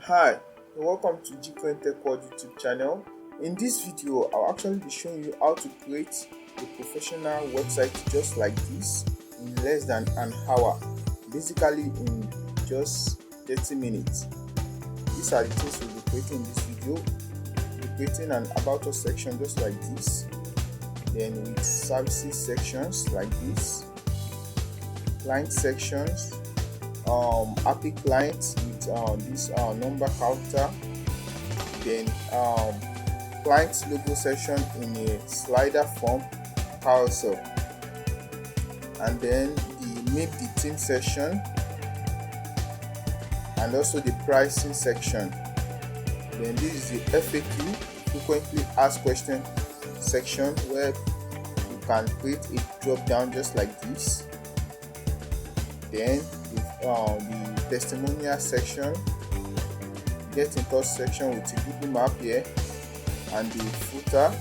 Hi, and welcome to Gcoin Tech World YouTube channel. In this video, I'll actually be showing you how to create a professional website just like this in less than an hour, basically in just 30 minutes. These are the things we'll be creating in this video. We'll be creating an About Us section just like this, then with services sections like this, client sections, API client with this number counter, then client logo section in a slider form carousel, and then the meet the team section, and also the pricing section. Then this is the FAQ, frequently asked question section, where you can create a drop down just like this. Then the testimonial section, get in touch section with the Google map here, and the footer.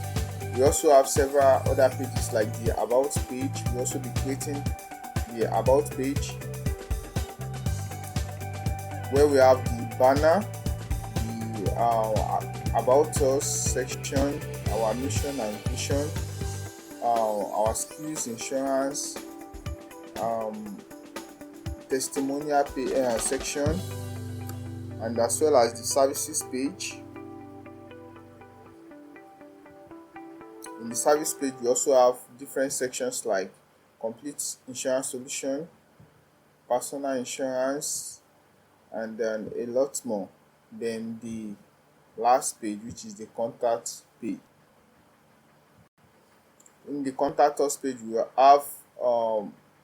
We also have several other pages like the about page. We also be creating the about page, where we have the banner, the about us section, our mission and vision, our skills, insurance, testimonial section, and as well as the services page. In the service page, we also have different sections like complete insurance solution, personal insurance, and then a lot more. Then the last page, which is the contact page. In the contact us page, we will have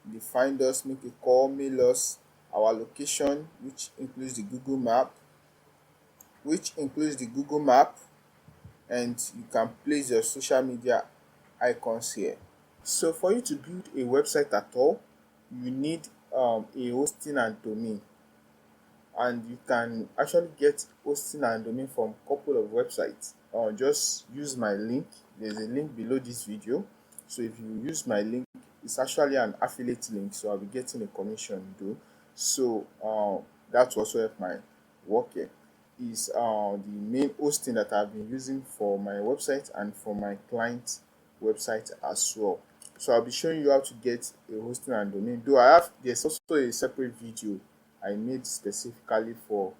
the find us, make a call, mail us, our location, which includes the Google map, and you can place your social media icons here. So for you to build a website at all, you need a hosting and domain, and you can actually get hosting and domain from a couple of websites. Just use my link. There's a link below this video, so if you use my link, it's actually an affiliate link, so I'll be getting a commission though. So that will also help my work here. Is the main hosting that I've been using for my website and for my client website as well. So I'll be showing you how to get a hosting and domain. Though there's also a separate video I made specifically for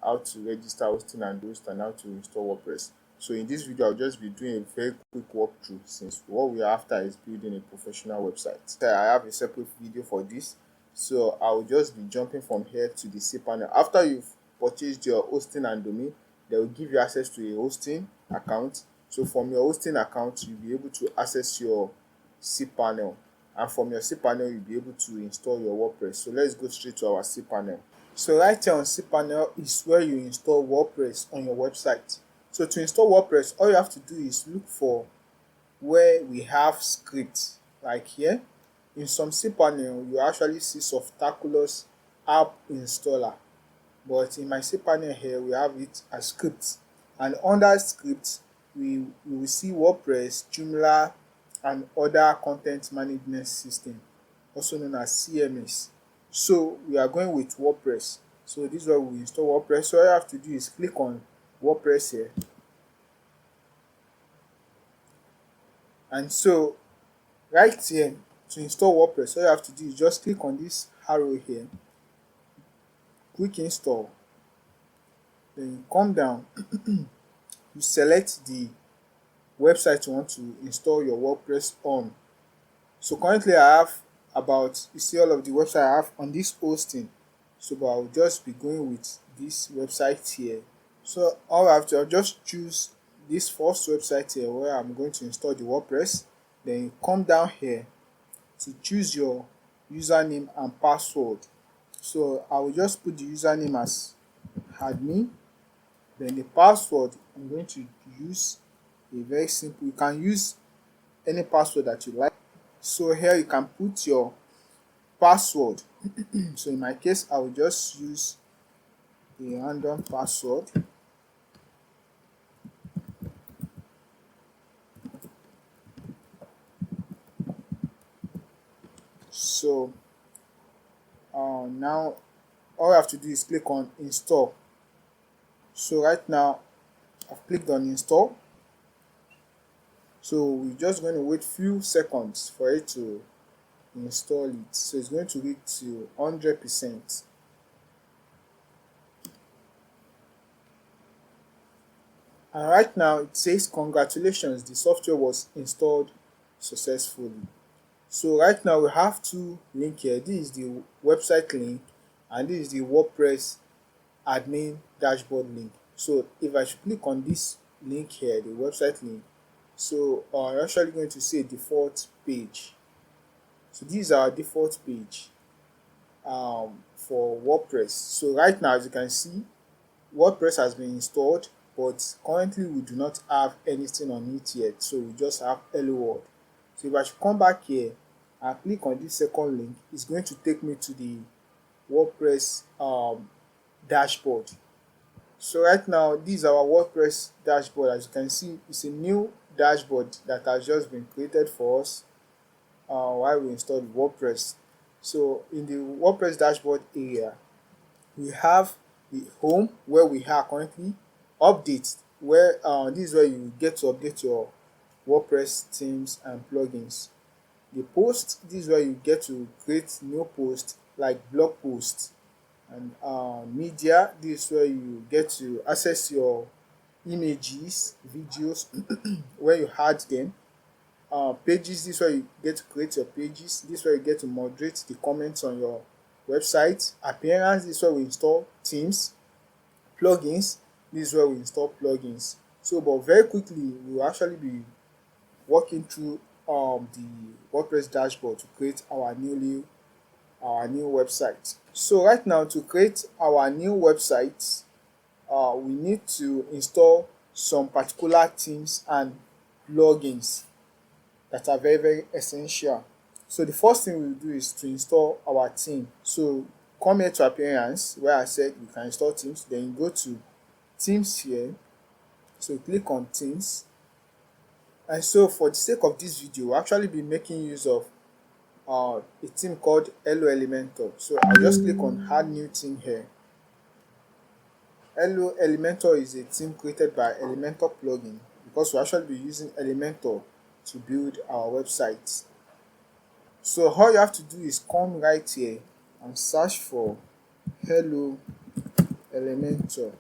how to register hosting and host and how to install WordPress. So in this video, I'll just be doing a very quick walkthrough, since what we are after is building a professional website. So I have a separate video for this, so I'll just be jumping from here to the cPanel. After you've purchased your hosting and domain, they will give you access to a hosting account. So from your hosting account, you'll be able to access your cPanel, and from your cPanel, you'll be able to install your WordPress. So let's go straight to our cPanel. So right here on cPanel is where you install WordPress on your website. So to install WordPress, all you have to do is look for where we have scripts, like here. In some cPanel, you actually see Softaculous app installer, but in my cPanel here, we have it as scripts, and under scripts, we will see WordPress, Joomla, and other content management system, also known as CMS. So we are going with WordPress. So this is where we install WordPress. So all you have to do is click on WordPress here, and so right here, to install WordPress, all you have to do is just click on this arrow here, quick install, then you come down, you select the website you want to install your WordPress on. So currently I have you see all of the website I have on this hosting, so but I'll just be going with this website here. So all I have to, I'll just choose this first website here where I'm going to install the WordPress. Then you come down here to choose your username and password. So I will just put the username as admin. Then the password, I'm going to use a very simple, you can use any password that you like. So here you can put your password. So in my case, I will just use a random password. So now all I have to do is click on install. So right now I've clicked on install. So we're just going to wait few seconds for it to install it. So it's going to reach to 100%. And right now it says congratulations, the software was installed successfully. So right now we have two links here. This is the website link and this is the WordPress admin dashboard link. So if I should click on this link here, the website link, so I'm actually going to see a default page. So this is our default page for WordPress. So right now, as you can see, WordPress has been installed, but currently we do not have anything on it yet. So we just have hello world. So if I should come back here and click on this second link, it's going to take me to the WordPress dashboard. So right now, this is our WordPress dashboard. As you can see, it's a new dashboard that has just been created for us while we installed WordPress. So in the WordPress dashboard area, we have the home where we are currently, updates where this is where you get to update your WordPress themes and plugins. The post, this is where you get to create new posts like blog posts, and media, this is where you get to access your images, videos where you add them. Pages, this is where you get to create your pages. This is where you get to moderate the comments on your website. Appearance, this is where we install themes. Plugins, this is where we install plugins. So but very quickly we will actually be walking through the WordPress dashboard to create our new website. So right now, to create our new website, we need to install some particular themes and plugins that are very essential. So the first thing we'll do is to install our theme. So come here to appearance where I said you can install themes, then you go to themes here. So click on themes. And so for the sake of this video, we'll actually be making use of a theme called Hello Elementor. So I'll just click on add new theme here. Hello Elementor is a theme created by Elementor plugin, because we'll actually be using Elementor to build our website. So all you have to do is come right here and search for Hello Elementor.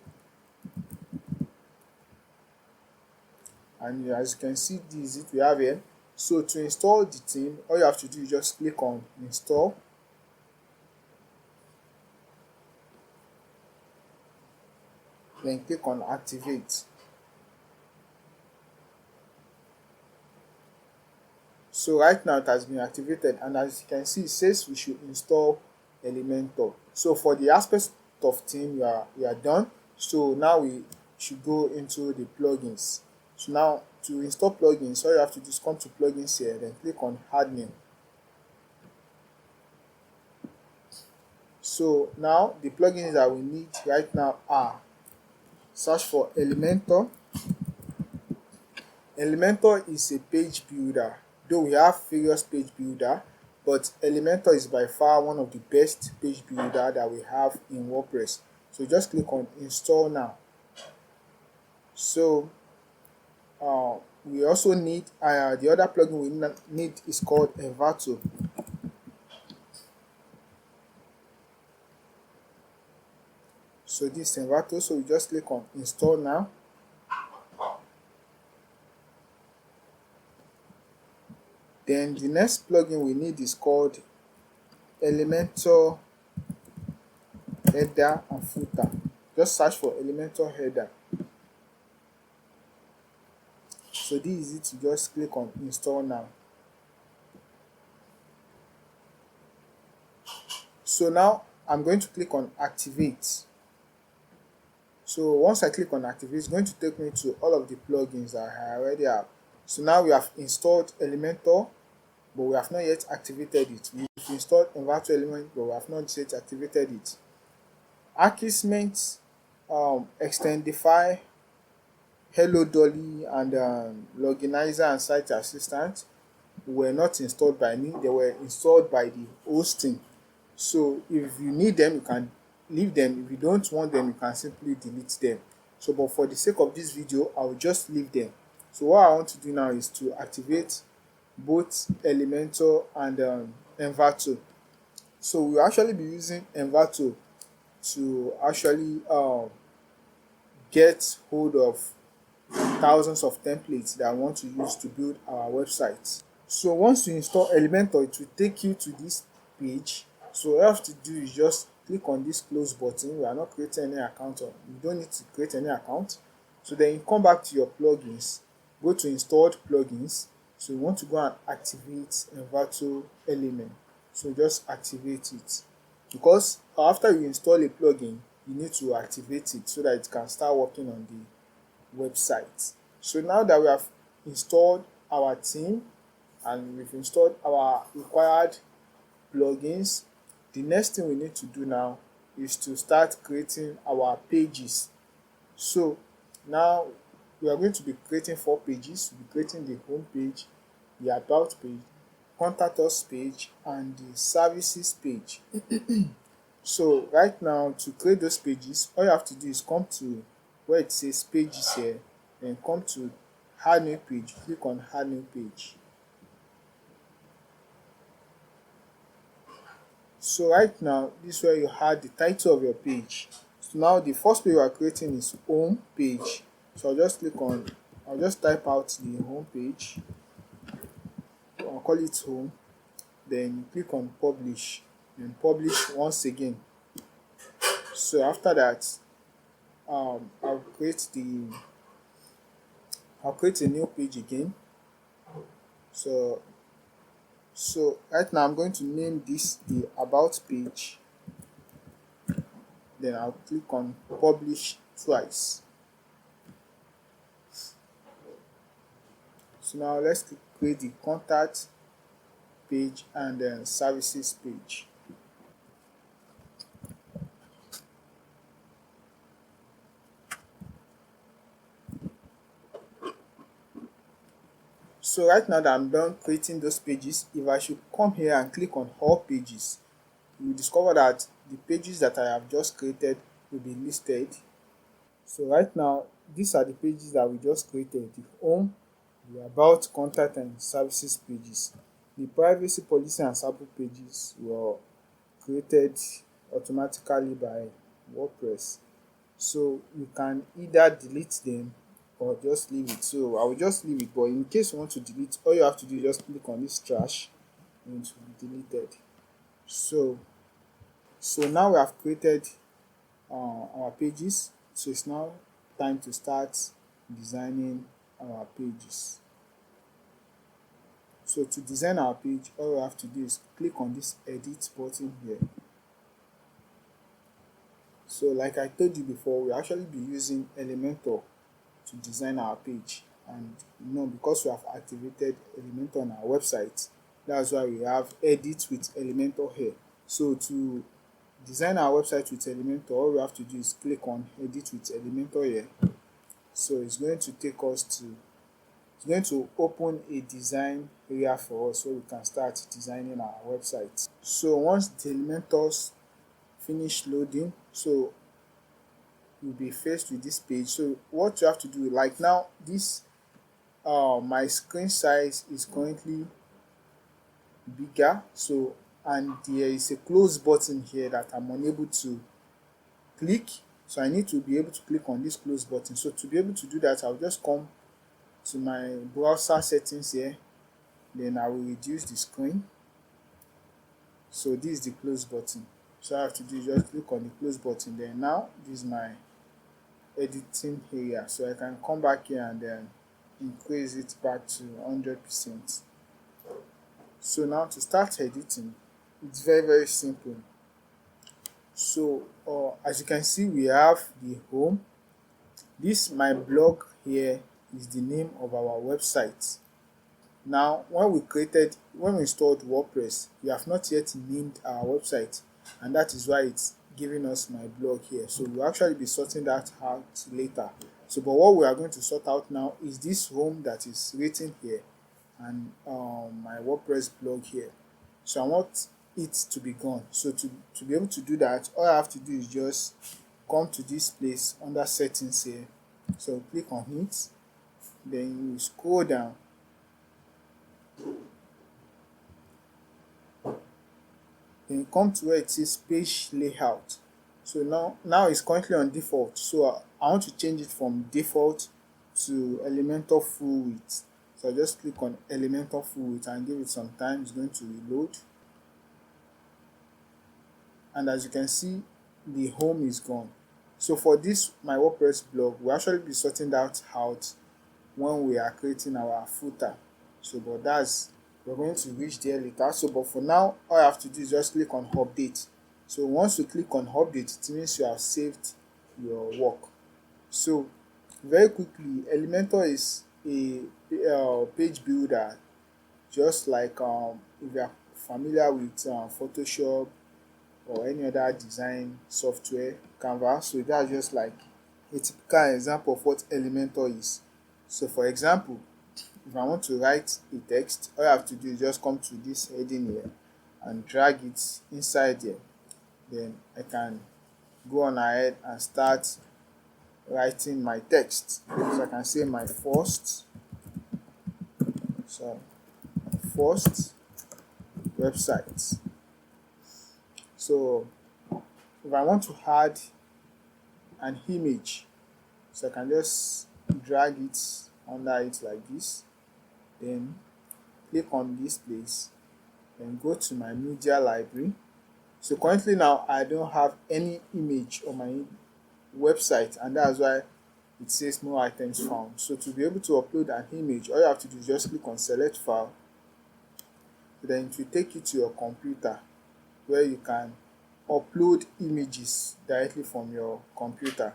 And as you can see, this is it we have here. So to install the theme, all you have to do is just click on install. Then click on activate. So right now it has been activated, and as you can see, it says we should install Elementor. So for the aspect of theme, we are done. So now we should go into the plugins. So now to install plugins, all you have to do is come to plugins here, then click on add new. So now the plugins that we need right now are, search for Elementor. Elementor is a page builder, though we have various page builder, but Elementor is by far one of the best page builder that we have in WordPress. So just click on install now. So we also need the other plugin we need is called Envato. So this is Envato, so we just click on install now. Then the next plugin we need is called Elementor header and footer. Just search for Elementor header. So this is it, to just click on install now. So now I'm going to click on activate. So once I click on activate, it's going to take me to all of the plugins that I already have. So now we have installed Elementor, but we have not yet activated it. We've installed Envato Element, but we have not yet activated it. Akismet, Extendify, Hello Dolly, and Loginizer and Site Assistant were not installed by me. They were installed by the hosting. So if you need them, you can leave them. If you don't want them, you can simply delete them. So but for the sake of this video, I will just leave them. So what I want to do now is to activate both Elementor and Envato. So we'll actually be using Envato to actually get hold of thousands of templates that I want to use to build our website. So once you install Elementor, it will take you to this page. So all you have to do is just click on this close button. We are not creating any account, or you don't need to create any account. So then you come back to your plugins, go to installed plugins. So you want to go and activate Envato element. So just activate it, because after you install a plugin, you need to activate it so that it can start working on the website. So now that we have installed our theme and we've installed our required plugins, the next thing we need to do now is to start creating our pages. So now we are going to be creating 4 pages. We'll be creating the home page, the about page, contact us page, and the services page. So right now, to create those pages, all you have to do is come to where it says pages here, then come to add new page, click on add new page. So right now, this is where you add the title of your page. So now the first page we are creating is home page. So I'll just type out the home page. I'll call it home. Then you click on publish, then publish once again. So after that, I'll create a new page again. So right now I'm going to name this the about page. Then I'll click on publish twice. So now let's create the contact page and then services page. So right now that I'm done creating those pages, if I should come here and click on all pages, you will discover that the pages that I have just created will be listed. So right now, these are the pages that we just created: the home, the about, contact, and services pages. The privacy policy and sample pages were created automatically by Wordpress. So you can either delete them or just leave it. So I will just leave it, but in case you want to delete, all you have to do is just click on this trash and it will be deleted. So now we have created our pages. So it's now time to start designing our pages. So to design our page, all we have to do is click on this edit button here. So like I told you before, we actually be using Elementor to design our page, and because we have activated Elementor on our website, that's why we have edit with Elementor here. So to design our website with Elementor, all we have to do is click on edit with Elementor here. So it's going to open a design area for us, so we can start designing our website. So once the Elementors finish loading, so you'll be faced with this page. So what you have to do, like now, this my screen size is currently bigger, so and there is a close button here that I'm unable to click, so I need to be able to click on this close button. So to be able to do that, I'll just come to my browser settings here, then I will reduce the screen. So this is the close button. So I have to do is just click on the close button. Then now this is my editing area, so I can come back here and then increase it back to 100%. So now to start editing, it's very simple. So as you can see, we have the home. This my blog here is the name of our website. Now when we installed WordPress, we have not yet named our website, and that is why it's giving us my blog here. So we'll actually be sorting that out later. So but what we are going to sort out now is this home that is written here, and my WordPress blog here. So I want it to be gone. So to be able to do that, all I have to do is just come to this place under settings here, so click on it, then you scroll down, then you come to where it says page layout. So now it's currently on default, so I want to change it from default to Elementor full width. So I just click on Elementor full width and give it some time. It's going to reload, and as you can see, the home is gone. So for this my WordPress blog, we'll actually be sorting that out when we are creating our footer. So but that's, we're going to reach there later. So but for now, all I have to do is just click on update. So once you click on update, it means you have saved your work. So very quickly, Elementor is a page builder, just like if you are familiar with Photoshop or any other design software, Canva. So that's just like a typical example of what Elementor is. So for example, if I want to write a text, all I have to do is just come to this heading here and drag it inside here. Then I can go on ahead and start writing my text. So I can say my first website. So if I want to add an image, so I can just drag it under it like this, then click on this place, then go to my media library. So currently now I don't have any image on my website, and that's why it says no items found. So to be able to upload an image, all you have to do is just click on select file, then it will take you to your computer where you can upload images directly from your computer.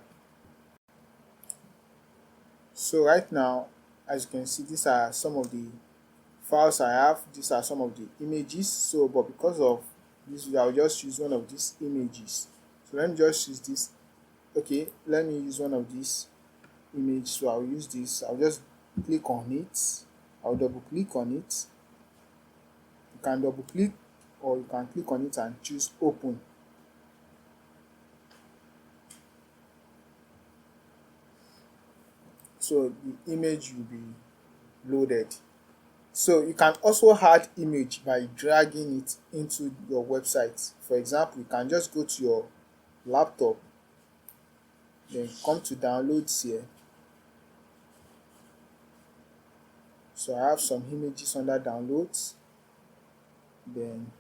So right now, as you can see, these are some of the files I have. These are some of the images. So but because of this, I'll just use one of these images. So let me just use this. Okay, let me use one of these images. So I'll use this. I'll just click on it. I'll double click on it. You can double click, or you can click on it and choose open. So the image will be loaded. So you can also add image by dragging it into your website. For example, you can just go to your laptop, then come to downloads here. So I have some images under downloads. Then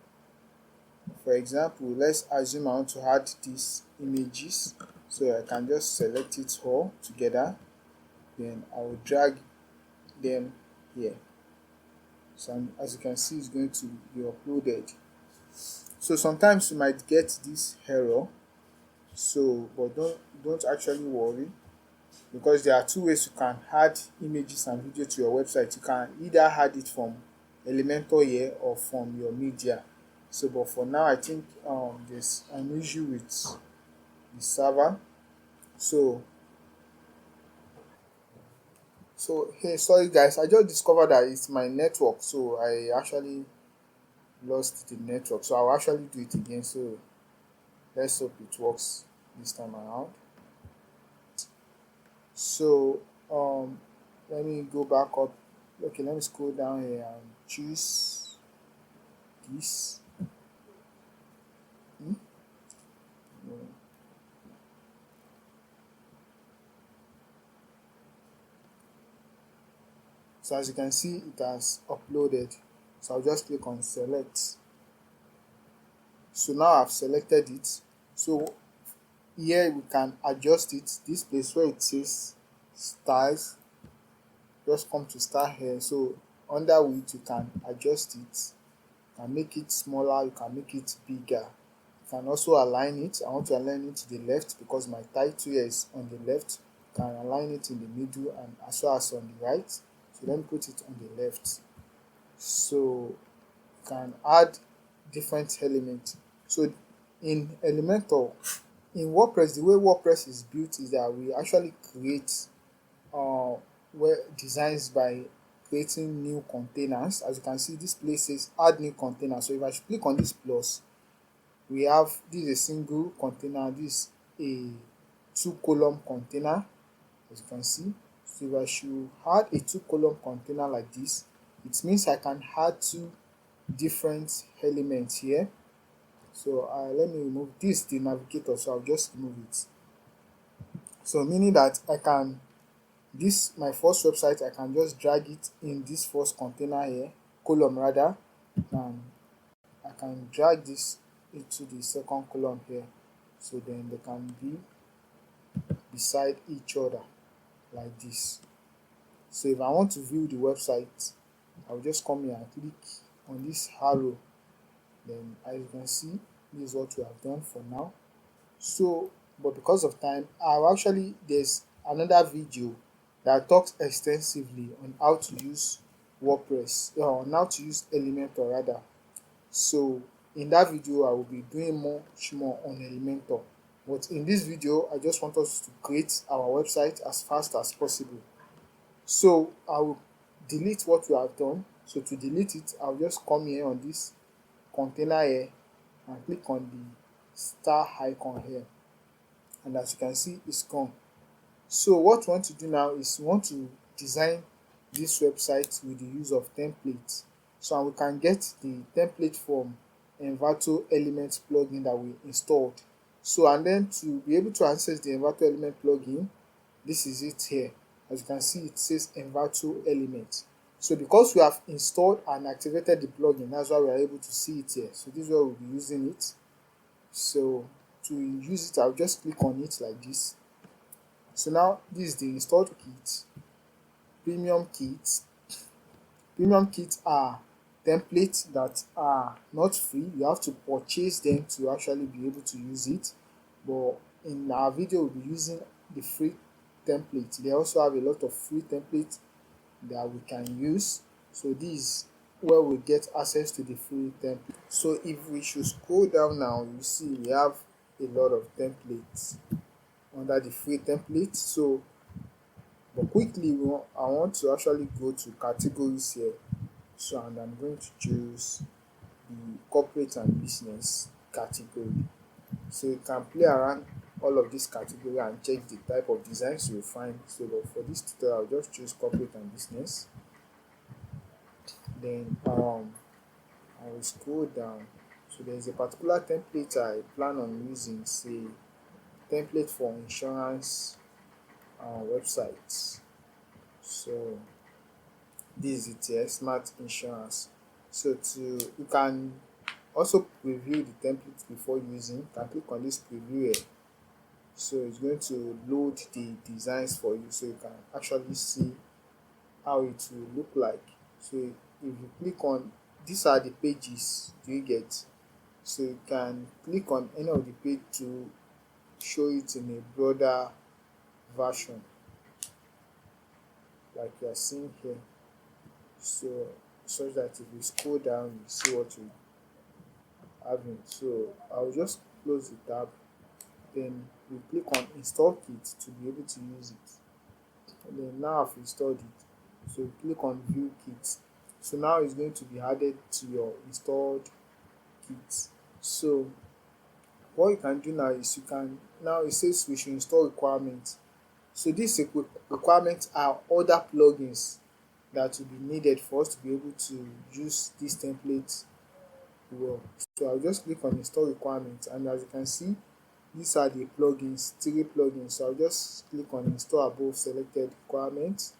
for example, let's assume I want to add these images, so I can just select it all together, then I will drag them here. So as you can see, it's going to be uploaded. So sometimes you might get this error, so but don't actually worry, because there are two ways you can add images and video to your website. You can either add it from Elementor here or from your media. So but for now, I think there's an issue with the server. So hey, sorry guys, I just discovered that it's my network, so I actually lost the network, so I'll actually do it again. So let's hope it works this time around. So let me go back up. Okay, let me scroll down here and choose this. No. So as you can see, it has uploaded. So I'll just click on select. So now I've selected it. So here we can adjust it. This place where it says styles, just come to style here. So under which you can adjust it. You can make it smaller, you can make it bigger. You can also align it. I want to align it to the left because my title here is on the left. You can align it in the middle and as well as on the right. So let me put it on the left. So you can add different elements. So in Elementor, in WordPress, the way WordPress is built is that we actually create where designs by creating new containers. As you can see, this place says add new container. So if I click on this plus, we have this is a single container, this a two column container, as you can see. So if I should add a two column container like this, it means I can add two different elements here. So let me remove this, the navigator, so I'll just remove it. So meaning that I can, this my first website, I can just drag it in this first container here, column rather, and I can drag this into the second column here, so then they can be beside each other like this. So if I want to view the website, I'll just come here and click on this arrow. Then as you can see, this is what we have done for now. So but because of time, there's another video that talks extensively on how to use WordPress, on how to use Elementor rather. So in that video I will be doing much more on Elementor, but in this video I just want us to create our website as fast as possible. So I will delete what we have done. So to delete it, I'll just come here on this container here and click on the star icon here, and as you can see, it's gone. So what we want to do now is we want to design this website with the use of templates. So we can get the template from Envato Element plugin that we installed. So and then to be able to access the Envato Element plugin, this is it here. As you can see, it says Envato Element. So because we have installed and activated the plugin, that's why we are able to see it here. So this is where we'll be using it. So to use it, I'll just click on it like this. So now this is the installed kit. Premium kits. Premium kits are templates that are not free. You have to purchase them to actually be able to use it. But in our video, we'll be using the free template. They also have a lot of free templates that we can use. So this is where we get access to the free template. So if we should scroll down now, you see we have a lot of templates under the free template. So but quickly I want to actually go to categories here. So and I'm going to choose the corporate and business category. So you can play around all of this category and check the type of designs you'll find. So but for this tutorial, I'll just choose corporate and business. Then I will scroll down. So there's a particular template I plan on using, say template for insurance websites. So this is it here, smart insurance. So you can also preview the template before using. You can click on this preview here. So it's going to load the designs for you, so you can actually see how it will look like. So if you click on, these are the pages you get. So you can click on any of the page to show it in a broader version, like you are seeing here. So such that if you scroll down, you see what you having. So I'll just close the tab, then we click on install kit to be able to use it. And then now I've installed it, so click on view kit. So now it's going to be added to your installed kit. So what you can do now is now it says we should install requirements. So these requirements are other plugins that will be needed for us to be able to use this template well. So I'll just click on install requirements, and as you can see, these are the plugins, 3 plugins. So I'll just click on install above selected requirements,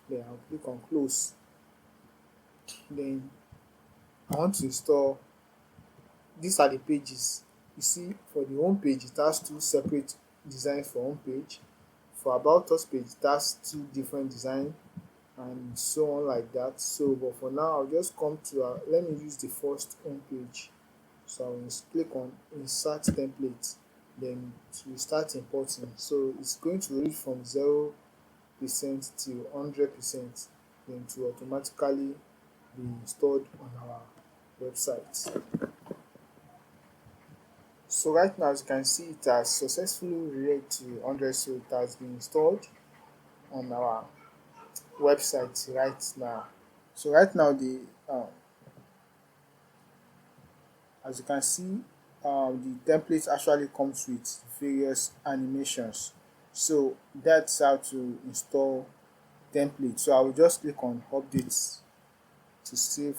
then I'll click on close. Then I want to install, these are the pages. You see, for the home page, it has 2 separate designs for home page. For about us page, it has 2 different designs, and so on like that. So but for now, I'll just come to let me use the first home page. So I will click on insert template, then to start importing. So it's going to read from 0% till 100%, then to automatically be installed on our website. So right now, as you can see, it has successfully read to 100, so it has been installed on our website right now. So right now, the as you can see, the template actually comes with various animations. So that's how to install template. So I will just click on updates to save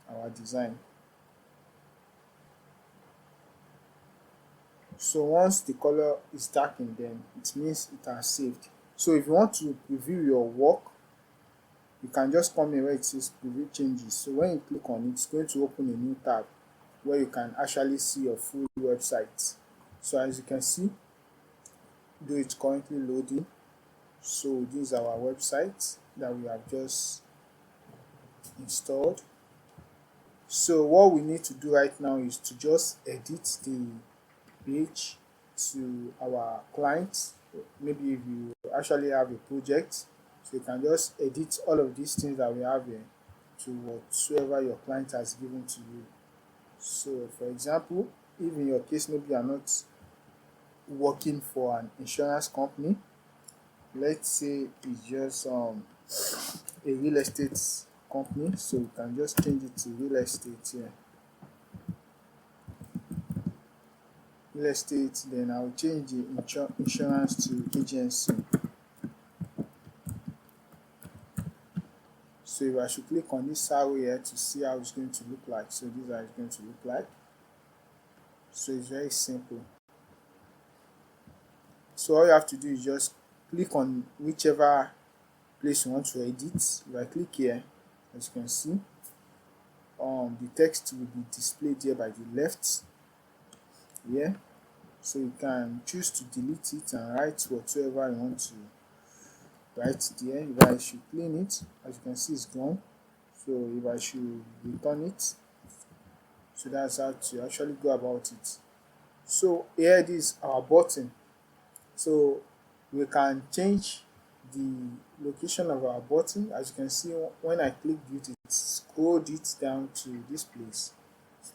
our design. So once the color is darkened, then it means it has saved. So if you want to preview your work, you can just come here where it says preview changes. So when you click on it, it's going to open a new tab where you can actually see your full website. So as you can see, though it's currently loading, so this is our website that we have just installed. So what we need to do right now is to just edit the page to our client. Maybe if you actually have a project, so you can just edit all of these things that we have here to whatsoever your client has given to you. So for example, if in your case maybe you are not working for an insurance company, let's say it's just a real estate company, so you can just change it to real estate here. Real estate, then I'll change the insurance to agency. So if I should click on this arrow here to see how it's going to look like, so this is how it's going to look like. So it's very simple. So all you have to do is just click on whichever place you want to edit. If I click here, as you can see, the text will be displayed here by the left here. So you can choose to delete it and write whatsoever you want to write there. If I should clean it, as you can see, it's gone. So if I should return it, so that's how to actually go about it. So here it is our button. So we can change the location of our button. As you can see, when I click it, it scrolled it down to this place.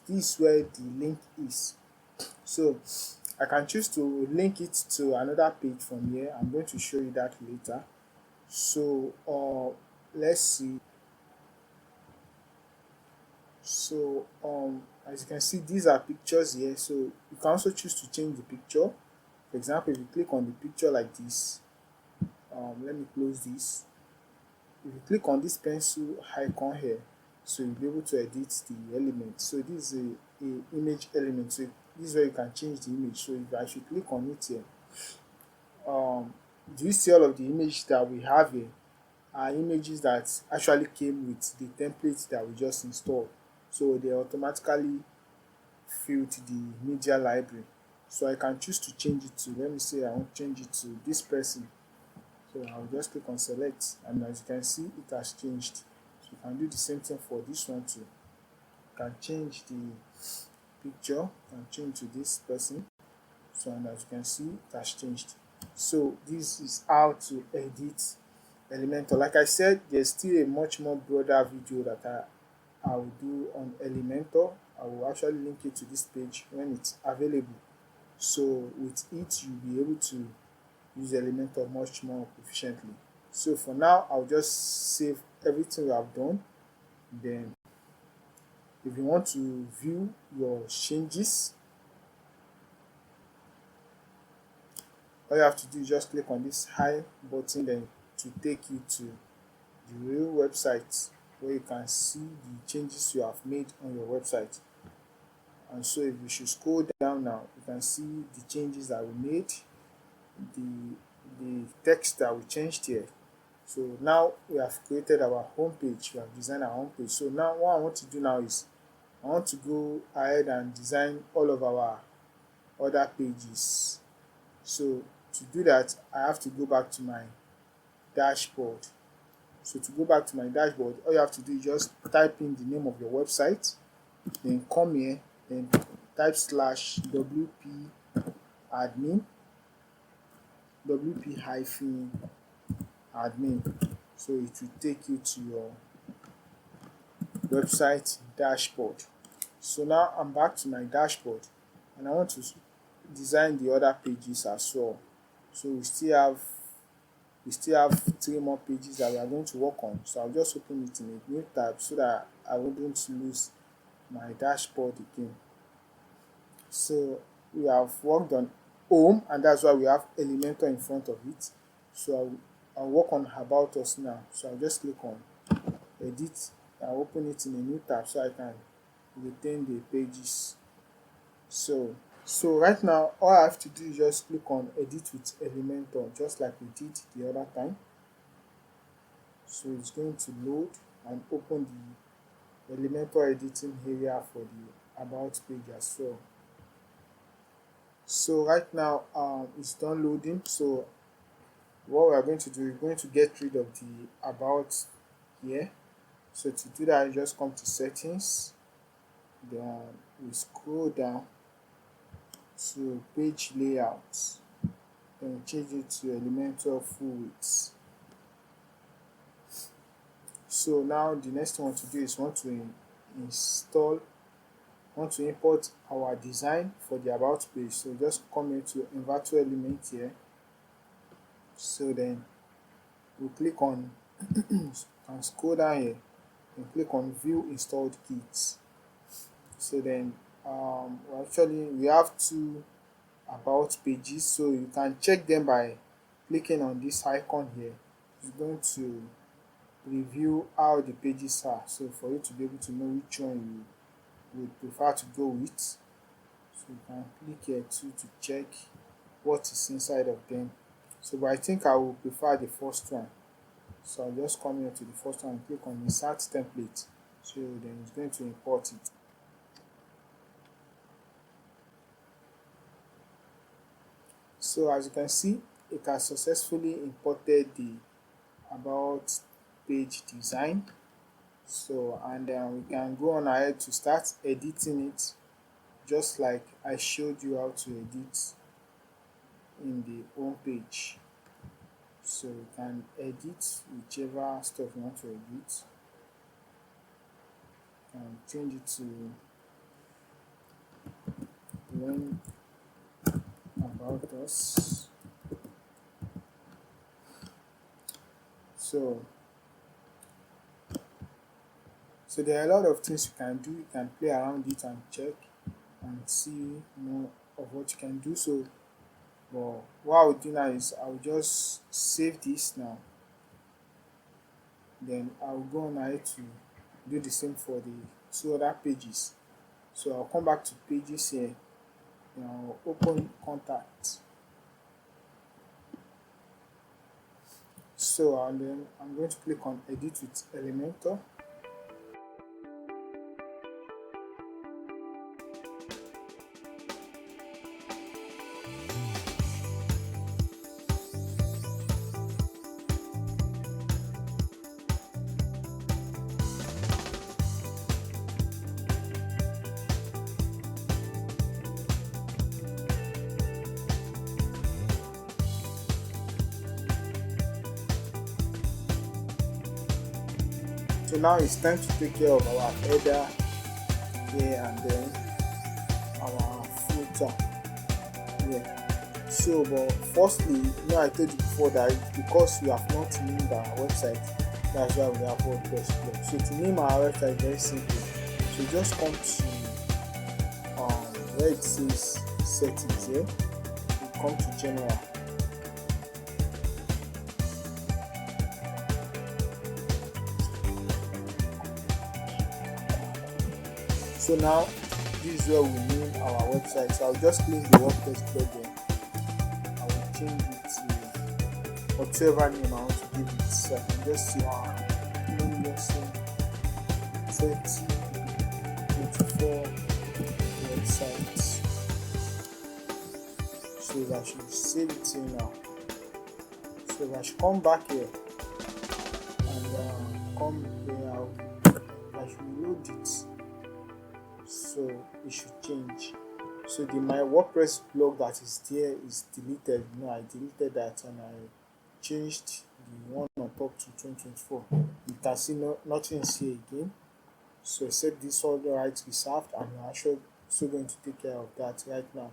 This is where the link is. So I can choose to link it to another page from here. I'm going to show you that later. So let's see. So as you can see, these are pictures here. So you can also choose to change the picture. For example, if you click on the picture like this, let me close this. If you click on this pencil icon here, so you'll be able to edit the element. So this is a image element. So this is where you can change the image. So if I should click on it here, do you see all of the images that we have here are images that actually came with the template that we just installed. So they automatically filled the media library. So I can choose to change it to, let me say I want to change it to this person. So I'll just click on select, and as you can see, it has changed. So you can do the same thing for this one too. You can change the picture and change to this person. So and as you can see, it has changed. So this is how to edit Elementor. Like I said, there's still a much more broader video that I will do on Elementor. I will actually link it to this page when it's available. So with it, you'll be able to use Elementor much more efficiently. So for now, I'll just save everything we have done. Then if you want to view your changes, all you have to do is just click on this high button, then to take you to the real website where you can see the changes you have made on your website. And so if you should scroll down now, you can see the changes that we made, the text that we changed here. So now we have created our home page, we have designed our home page. So now what I want to do now is I want to go ahead and design all of our other pages. So to do that, I have to go back to my dashboard. So to go back to my dashboard, all you have to do is just type in the name of your website, then come here, then type /wp admin, wp hyphen admin. So it will take you to your website dashboard. So now I'm back to my dashboard, and I want to design the other pages as well. So we still have 3 more pages that we are going to work on. So I'll just open it in a new tab so that I wouldn't lose my dashboard again. So we have worked on home, and that's why we have Elementor in front of it. So I'll work on about us now. So I'll just click on edit. I'll open it in a new tab so I can retain the pages. So right now all I have to do is just click on edit with Elementor, just like we did the other time. So it's going to load and open the Elementor editing area for the about page as well. So right now it's done loading. So what we are going to do is going to get rid of the about here. So to do that, you just come to settings, then we scroll down to page layout, then change it to Elementor full width. So now the next thing we want to do is want to import our design for the about page. So just come into inverter element here. So then we'll click on and scroll down here and click on view installed kits. So then we have two about pages, so you can check them by clicking on this icon here. It's going to review how the pages are, so for you to be able to know which one you would prefer to go with. So you can click here too to check what is inside of them. So but I think I will prefer the first one. So I'll just come here to the first one and click on insert template. So then it's going to import it. So as you can see, it has successfully imported the about page design. So and then we can go on ahead to start editing it, just like I showed you how to edit in the home page. So you can edit whichever stuff you want to edit and change it to learn about us. So there are a lot of things you can do. You can play around it and check and see more of what you can do. So but what I'll do now is I'll just save this now, then I'll go on ahead to do the same for the two other pages. So I'll come back to pages here, then I'll open contact. So and then I'm going to click on edit with Elementor. So now it's time to take care of our header here and then our footer here. So but firstly, I told you before that because we have not named our website, that's why we have Wordpress blog. So to name our website is very simple. So just come to where it says settings here, you come to general. So now this is where we name our website. So I'll just click the WordPress plugin. I will change it to whatever name I want to give it. So I can just see lesson 2024 websites. So I should save it here now. So I should come back here and come here. I should load it. So it should change. So my WordPress blog that is there is deleted. I deleted that and I changed the one on top to 2024. You can see nothing is here again. So except this all the rights reserved, and I'm actually also going to take care of that right now.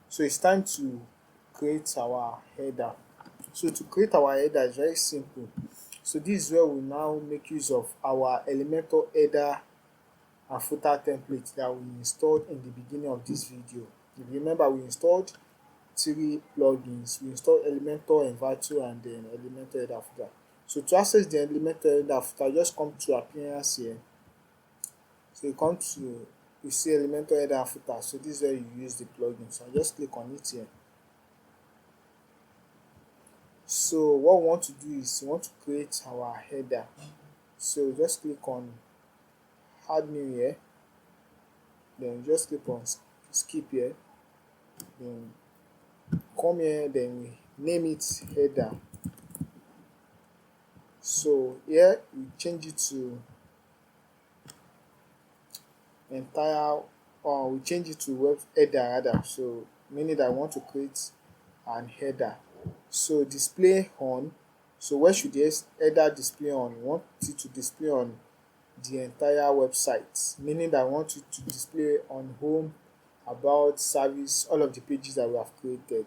So it's time to create our header. So to create our header is very simple. So this is where we now make use of our Elementor header and footer template that we installed in the beginning of this video. If you remember, we installed three plugins. We installed Elementor, Envato, and then Elementor header footer. So to access the Elementor header footer, just come to appearance here. So you come to, you see Elementor header and footer. So this is where you use the plugin. So I just click on it here. So what we want to do is we want to create our header. So just click on add new here, then just click on skip here, then come here, then we name it header. So here we change it to entire, we change it to web header rather, so meaning that I want to create an header. So display on, so where should the header display on? We want it to display on the entire website, meaning that I want it to display on home, about, service, all of the pages that we have created.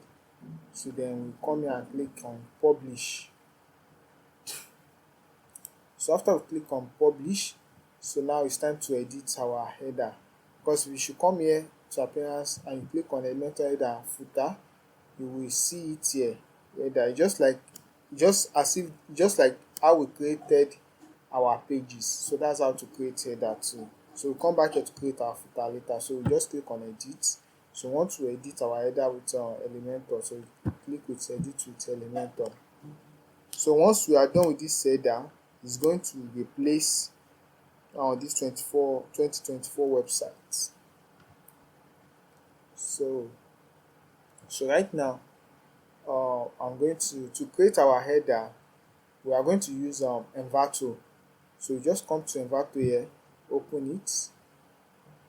So then we come here and click on publish. So after we click on publish, so now it's time to edit our header, because we should come here to appearance and you click on Elementor header and footer, you will see it here. Header, just like how we created our pages. So that's how to create header too. So we'll come back here to create our footer later. So we just click on edit. So we want to edit our header with Elementor. So click with edit with Elementor. So once we are done with this header, it's going to replace this 2024 website. So right now, I'm going to create our header. We are going to use Envato. So you just come to Envato here, open it,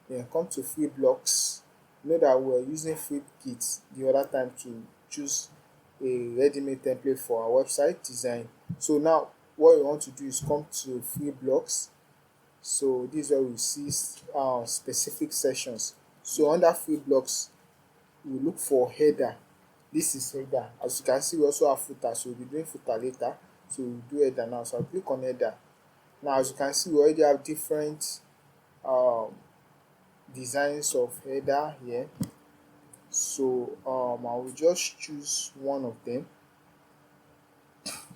then come to free blocks. Know that we are using free kits the other time to choose a ready-made template for our website design. So now what we want to do is come to free blocks. So this is where we see specific sessions. So under free blocks, we look for header. This is header. As you can see, we also have footer, so we'll be doing footer later. So we'll do header now. So I'll click on header. Now as you can see, we already have different designs of header here. So I will just choose one of them.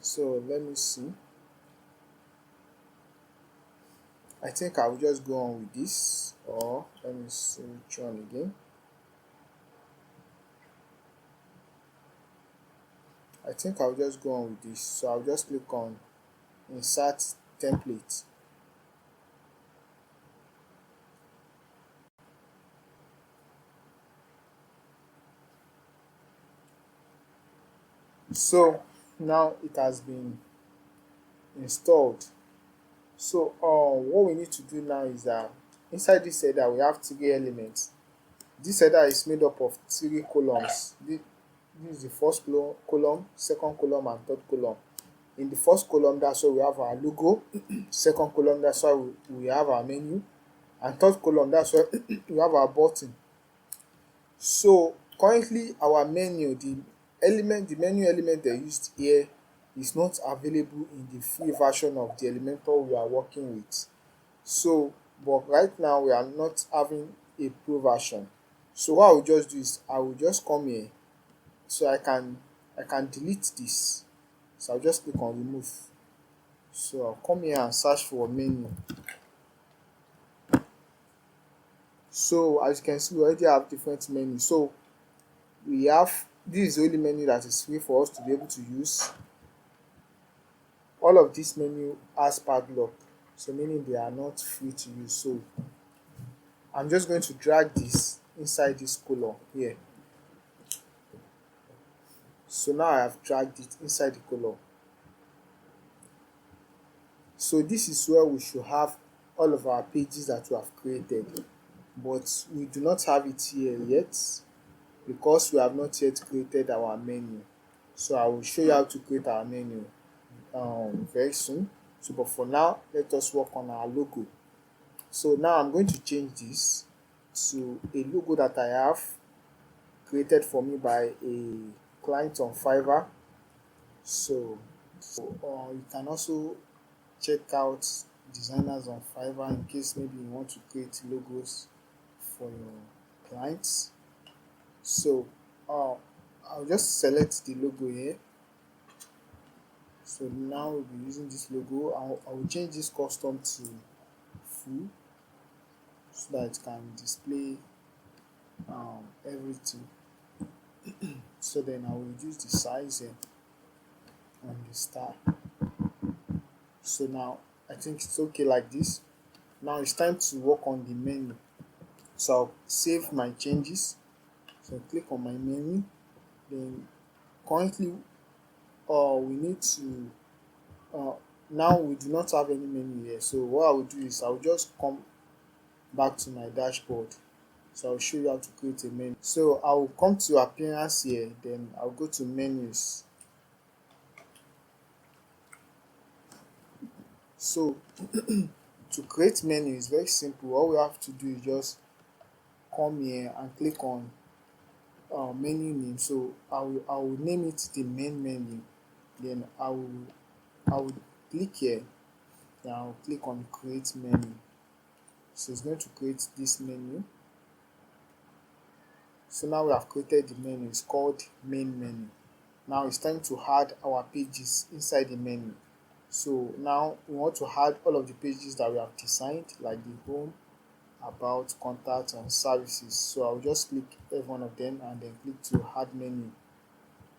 So let me see. I think I will just go on with this, or let me see which one again. I think I'll just go on with this. So I'll just click on insert template. So now it has been installed. So what we need to do now is that inside this header we have three elements. This header is made up of three columns. This is the first column, second column, and third column. In the first column, that's where we have our logo. Second column, that's why we have our menu. And third column, that's where we have our button. So currently our menu, the menu element they used here is not available in the free version of the Elementor we are working with. So, but right now we are not having a pro version. So what I will just do is I will just come here, so I can delete this. So I'll just click on remove. So I'll come here and search for a menu. So as you can see, we already have different menus. So we have, this is the only menu that is free for us to be able to use. All of this menu has padlock, so meaning they are not free to use. So I'm just going to drag this inside this column here. So now I have dragged it inside the column. So this is where we should have all of our pages that we have created, but we do not have it here yet because we have not yet created our menu. So I will show you how to create our menu very soon. So but for now, let us work on our logo. So now I'm going to change this to a logo that I have created for me by a client on Fiverr. So you can also check out designers on Fiverr in case maybe you want to create logos for your clients. So uh, I'll just select the logo here. So now we'll be using this logo. I will change this custom to full so that it can display everything. So then I will reduce the size on the star. So now I think it's okay like this. Now it's time to work on the menu. So I'll save my changes. So click on my menu. Then currently we need to uh, now we do not have any menu here. So what I will do is I'll just come back to my dashboard. So I'll show you how to create a menu. So I will come to appearance here, then I'll go to menus. So to create menu is very simple. All we have to do is just come here and click on menu name. So I will name it the main menu. Then I will click here. Then I'll click on create menu. So it's going to create this menu. So now we have created the menu. It's called main menu. Now it's time to add our pages inside the menu. So now we want to add all of the pages that we have designed, like the home, about, contact, and services. So I'll just click every one of them and then click to add menu.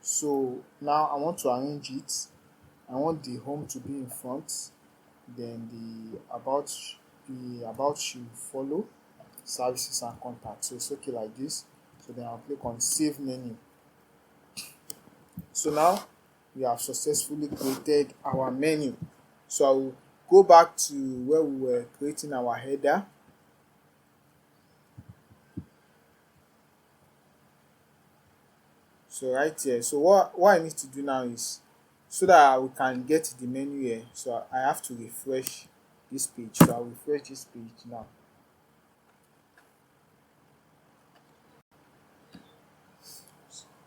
So now I want to arrange it. I want the home to be in front, then the about should follow, services and contact. So it's okay like this. So then I'll click on save menu. So now we have successfully created our menu. So I will go back to where we were creating our header. So right here, so what I need to do now is, so that we can get the menu here, so I have to refresh this page. So I'll refresh this page now.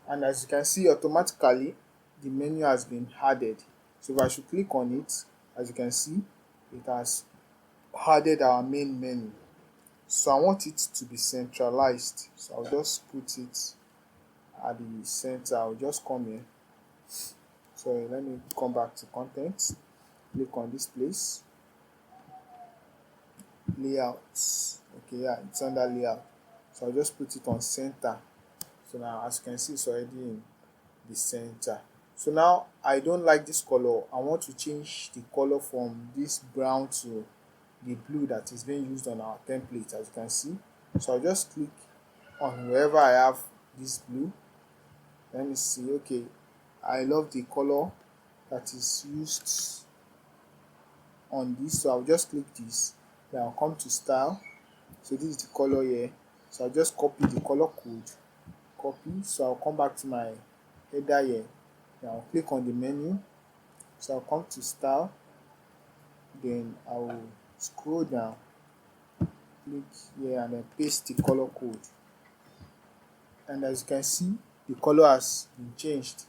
And as you can see, automatically the menu has been added. So if I should click on it, as you can see, it has added our main menu. So I want it to be centralized. So I'll just put it at the center. I'll just come here. So let me come back to content. Click on this place. Layouts. Okay, yeah, it's under layout. So I'll just put it on center. So now as you can see, it's already in the center. So now I don't like this color. I want to change the color from this brown to the blue that is being used on our template, as you can see. So I'll just click on wherever I have this blue. Let me see. Okay, I love the color that is used on this, so I'll just click this. Then I'll come to style. So this is the color here. So I'll just copy the color code. Copy. So I'll come back to my header here. Then I'll click on the menu. So I'll come to style. Then I will scroll down, click here, and then paste the color code. And as you can see, the color has been changed.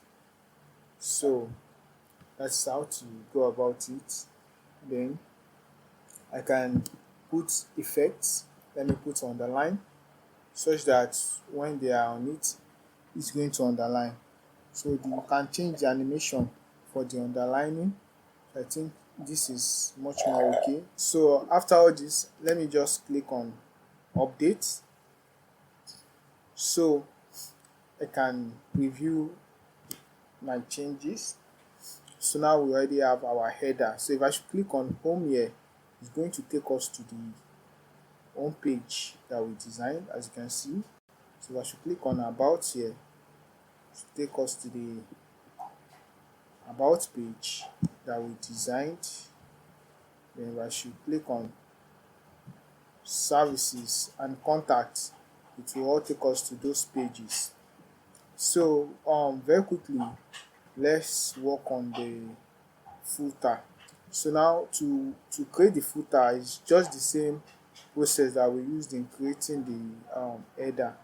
So that's how to go about it. Then I can put effects. Let me put underline, such that when they are on it, it's going to underline. So you can change the animation for the underlining. I think this is much more okay. So after all this, let me just click on update, so I can preview my changes. So now we already have our header. So if I should click on home here, it's going to take us to the home page that we designed, as you can see. So if I should click on about here, it should take us to the about page that we designed. Then I should click on services and contact, it will all take us to those pages. So very quickly, let's work on the footer. So now to create the footer is just the same process that we used in creating the header.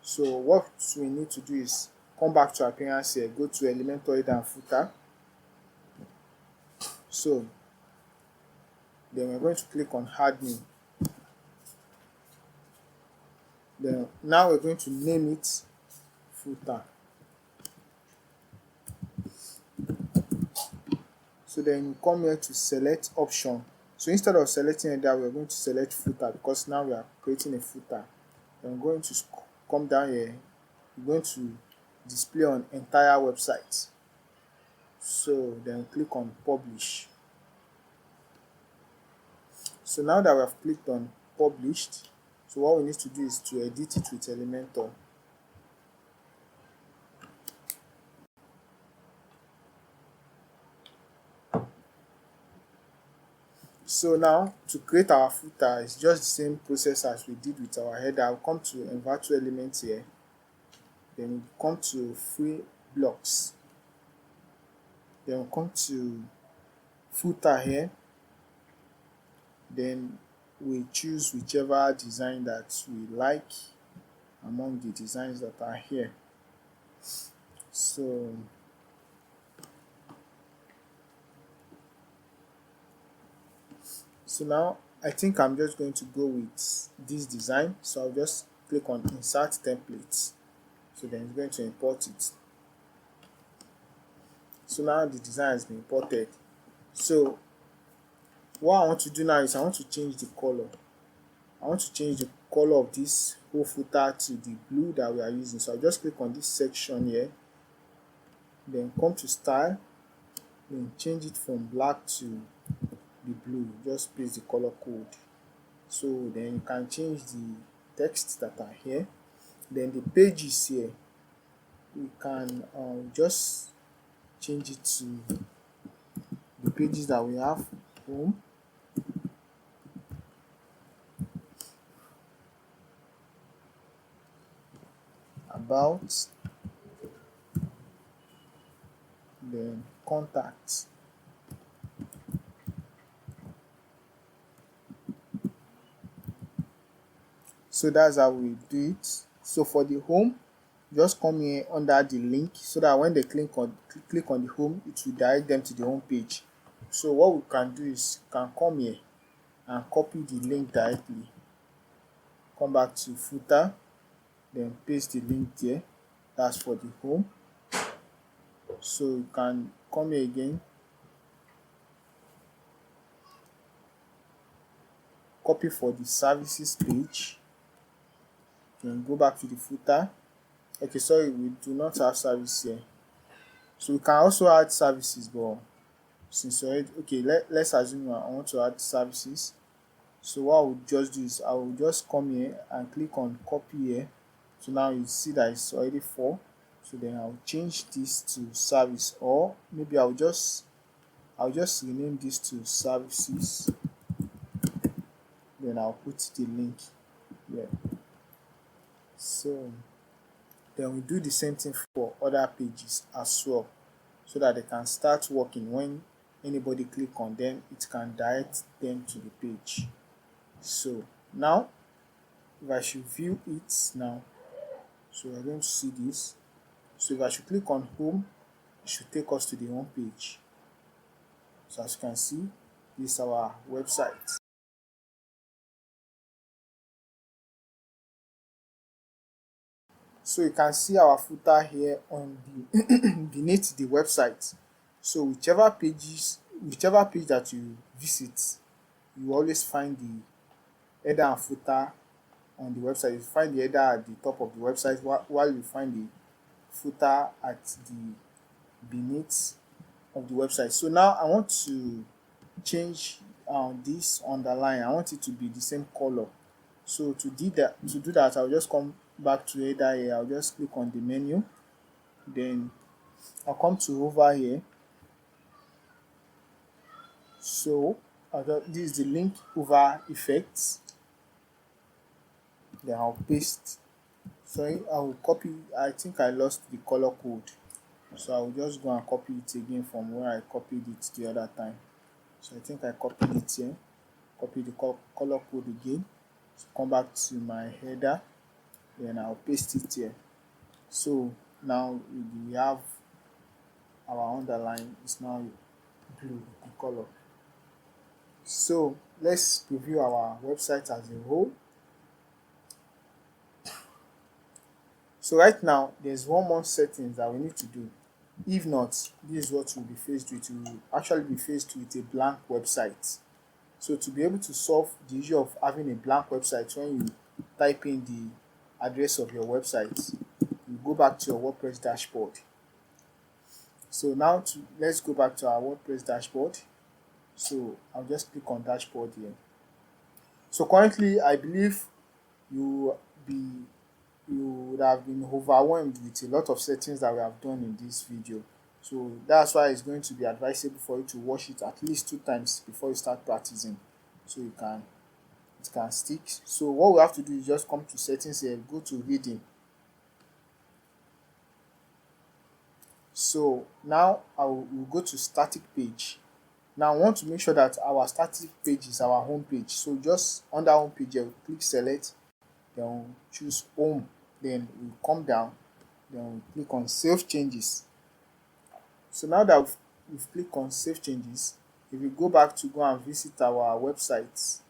So what we need to do is come back to appearance here, go to Elementor header and footer. So then we're going to click on add new. Then now we're going to name it footer. So then you come here to select option. So instead of selecting header, we're going to select footer because now we are creating a footer. Then we're going to come down here. We're going to display on entire website. So then click on publish. So now that we have clicked on published, so what we need to do is to edit it with Elementor. So now to create our footer is just the same process as we did with our header. I'll come to Envato element here, then we'll come to free blocks, then we'll come to footer here, then we choose whichever design that we like among the designs that are here. So now I think I'm just going to go with this design. So I'll just click on insert templates. So then it's going to import it. So now the design has been imported. So what I want to do now is I want to change the color. I want to change the color of this whole footer to the blue that we are using. So I'll just click on this section here, then come to style, then change it from black to the blue. Just paste the color code. So then you can change the text that are here. Then the pages here, we can just change it to the pages that we have: home, about, then contact. So that's how we do it. So for the home, just come here under the link so that when they click on the home, it will direct them to the home page. So what we can do is can come here and copy the link directly. Come back to footer, then paste the link there. That's for the home. So you can come here again, copy for the services page, then go back to the footer. Okay, sorry, we do not have service here. So we can also add services, but since already, okay, let's assume I want to add services. So what I will just do is I will just come here and click on copy here. So now you see that it's already 4. So then I'll change this to service, or maybe I'll just rename this to services. Then I'll put the link here. So then we do the same thing for other pages as well, so that they can start working. When anybody click on them, it can direct them to the page. So now if I should view it now, so we're going to see this. So if I should click on home, it should take us to the home page. So as you can see, this is our website. So you can see our footer here on the beneath the website. So whichever page that you visit, you always find the header and footer on the website. You find the header at the top of the website, while you find the footer at the beneath of the website. So now I want to change this underline. I want it to be the same color. So to do that, I'll just come back to header here. I'll just click on the menu, then I'll come to over here. So this is the link over effects. Then I'll paste. Sorry, I will copy. I think I lost the color code, so I will just go and copy it again from where I copied it the other time. So I think I copied it here. Copy the color code again. So come back to my header, then I'll paste it here. So now we have our underline is now blue in color. So let's review our website as a whole. So right now there's one more settings that we need to do. If not, this is what we'll be faced with. We will actually be faced with a blank website. So to be able to solve the issue of having a blank website when you type in the address of your website, you go back to your WordPress dashboard. So now let's go back to our WordPress dashboard. So I'll just click on dashboard here. So currently I believe you be you would have been overwhelmed with a lot of settings that we have done in this video. So that's why it's going to be advisable for you to watch it at least 2 times before you start practicing, so it can stick. So what we have to do is just come to settings here, go to reading. So now we'll go to static page. Now I want to make sure that our static page is our home page. So just under home page here, we'll click select, then we'll choose home, then we'll come down, then we'll click on save changes. So now that we've clicked on save changes, if we go back to go and visit our website,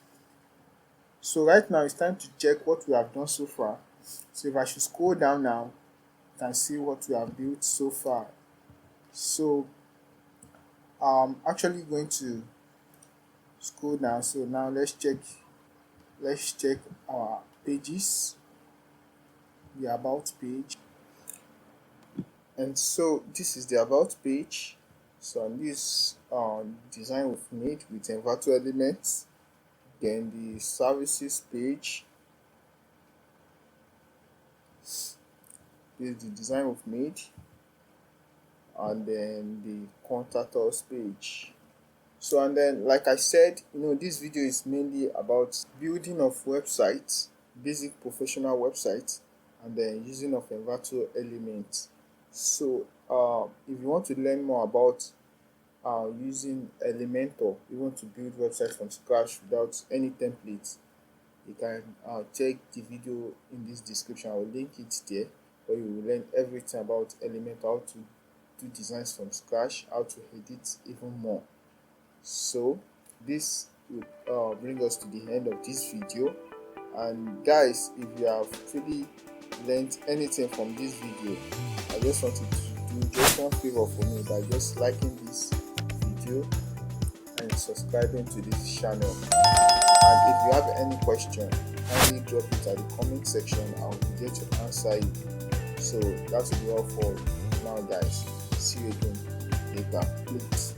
so right now it's time to check what we have done so far. So if I should scroll down now, you can see what we have built so far. So I'm actually going to scroll down. So now let's check our pages, the about page. And so this is the about page. So on this design we've made with Envato elements, then the services page. This is the design we've made, and then the contact us page. So, and then like I said, this video is mainly about building of websites, basic professional websites, and then using of Envato elements. So if you want to learn more about using Elementor, you want to build websites from scratch without any templates, you can check the video in this description. I will link it there, where you will learn everything about Elementor, how to do designs from scratch, how to edit even more. So this will bring us to the end of this video. And guys, if you have truly learned anything from this video, I just want you to do just one favor for me by just liking this video and subscribing to this channel. And if you have any question, kindly drop it at the comment section. I'll be there to answer you. So that will be all for now, guys. See you again later. Please.